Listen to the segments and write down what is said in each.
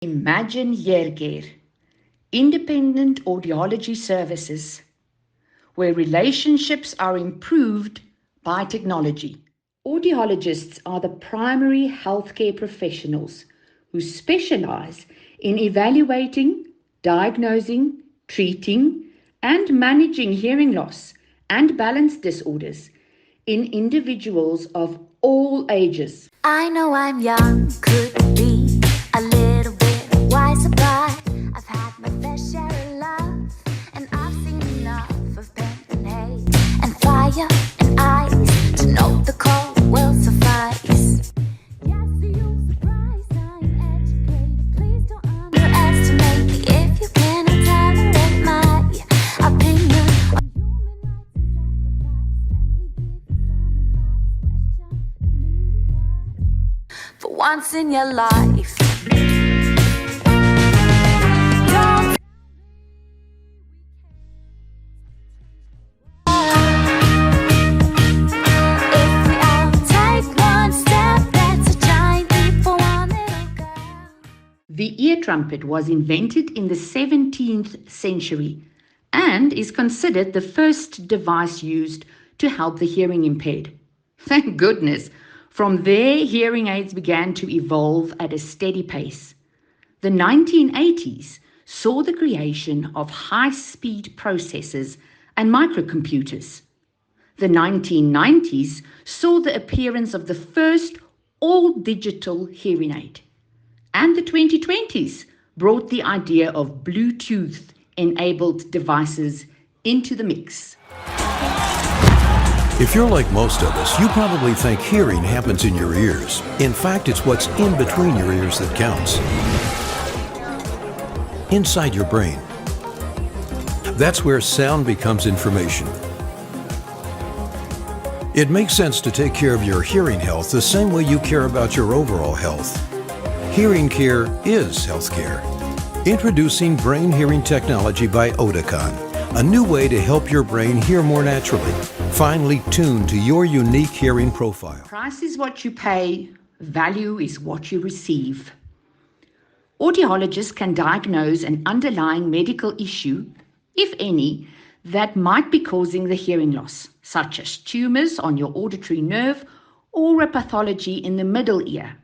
Imagine Hearcare, independent audiology services where relationships are improved by technology. Audiologists are the primary healthcare professionals who specialize in evaluating, diagnosing, treating, and managing hearing loss and balance disorders in individuals of all ages. I know I'm young, could be a little bit wiser, but I've had my fair share of love, and I've seen enough of pain and hate and fire and ice to know the cold will suffice. Yes, you're surprised I'm educated. Please don't underestimate me if you can tolerate my opinion on human rights and sacrifice. Let me give you some advice. Question the media for once in your life. Don't if we all take one step, that's a giant leap for one little girl. The ear trumpet was invented in the 17th century and is considered the first device used to help the hearing impaired. Thank goodness. From there, hearing aids began to evolve at a steady pace. The 1980s saw the creation of high-speed processors and microcomputers. The 1990s saw the appearance of the first all-digital hearing aid. And the 2020s brought the idea of Bluetooth-enabled devices into the mix. If you're like most of us, you probably think hearing happens in your ears. In fact, it's what's in between your ears that counts. Inside your brain. That's where sound becomes information. It makes sense to take care of your hearing health the same way you care about your overall health. Hearing care is healthcare. Introducing brain hearing technology by Oticon, a new way to help your brain hear more naturally, finely tuned to your unique hearing profile. Price is what you pay, value is what you receive. Audiologists can diagnose an underlying medical issue, if any, that might be causing the hearing loss, such as tumors on your auditory nerve or a pathology in the middle ear.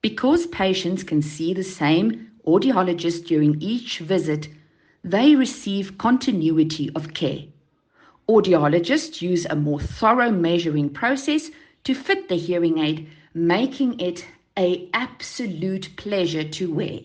Because patients can see the same audiologist during each visit, they receive continuity of care. Audiologists use a more thorough measuring process to fit the hearing aid, making it an absolute pleasure to wear.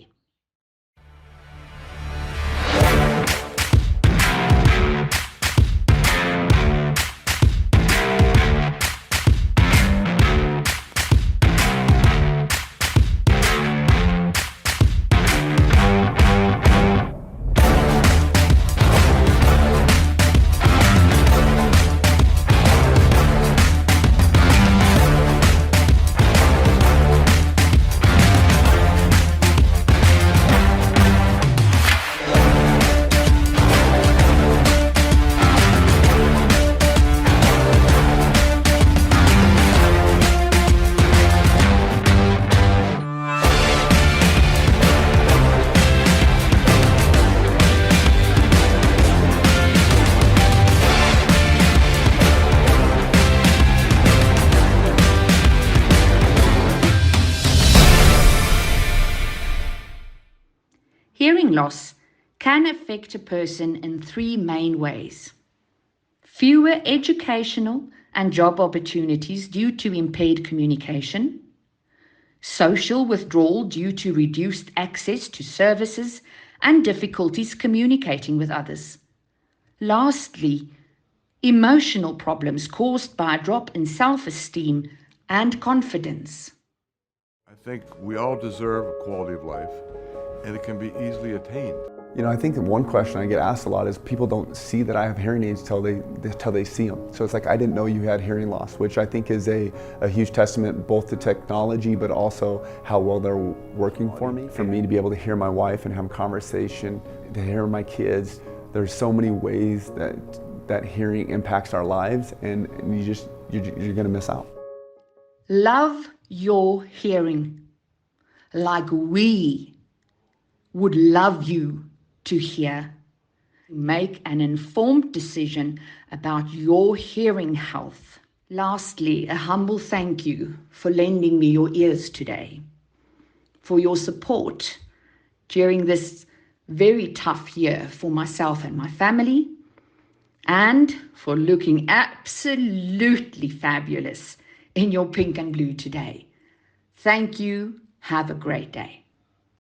Hearing loss can affect a person in three main ways. Fewer educational and job opportunities due to impaired communication, social withdrawal due to reduced access to services and difficulties communicating with others. Lastly, emotional problems caused by a drop in self-esteem and confidence. I think we all deserve a quality of life, and it can be easily attained. You know, I think that one question I get asked a lot is people don't see that I have hearing aids till they see them. So it's like, I didn't know you had hearing loss, which I think is a huge testament both to technology, but also how well they're working for me. For me to be able to hear my wife and have a conversation, to hear my kids, there's so many ways that hearing impacts our lives, and you're gonna miss out. Love your hearing like we would love you to hear. Make an informed decision about your hearing health. Lastly, a humble thank you for lending me your ears today, for your support during this very tough year for myself and my family, and for looking absolutely fabulous in your pink and blue today. Thank you. Have a great day.